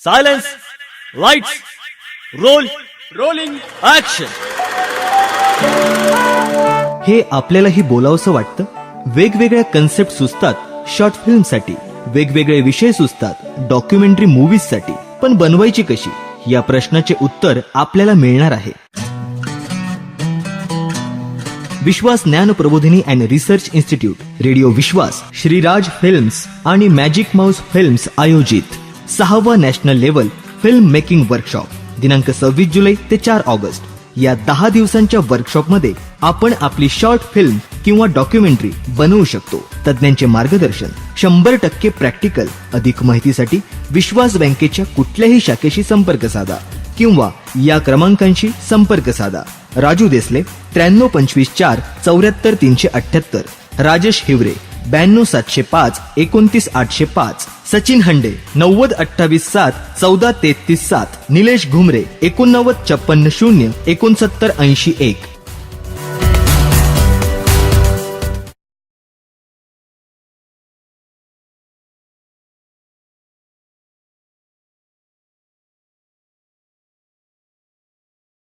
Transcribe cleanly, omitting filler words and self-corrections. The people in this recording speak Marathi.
Silence, lights, roll, rolling. Action. हे आपल्यालाही बोलावंसं वाटतं. वेगवेगळ्या कन्सेप्ट सुचतात शॉर्ट फिल्मसाठी, वेगवेगळे विषय सुचतात डॉक्युमेंटरी मूव्हीजसाठी, पण बनवायची कशी या प्रश्नाचे उत्तर आपल्याला मिळणार आहे. Vishwas Dnyan Prabodhini and research institute, radio Vishwas, Shriraj films आणि मॅजिक माऊस फिल्म्स आयोजित 6वा national level film making workshop दिनांक 26 जुलै ते 4 ऑगस्ट या 10 दिवसांच्या वर्कशॉपमध्ये आपण आपली शॉर्ट फिल्म किंवा डॉक्युमेंटरी बनवू शकतो. तज्ञांचे मार्गदर्शन, 100% प्रॅक्टिकल. अधिक माहितीसाठी विश्वास बँकेच्या कुठल्याही शाखेशी संपर्क साधा किंवा या क्रमांकांशी संपर्क साधा. राजू देसले 9325 4 74 378, राजेश हिवरे 92 705 29 805, सचिन हंडे 90 28 7 14 33 7, निलेश घुमरे 89 56 0 69 80 1.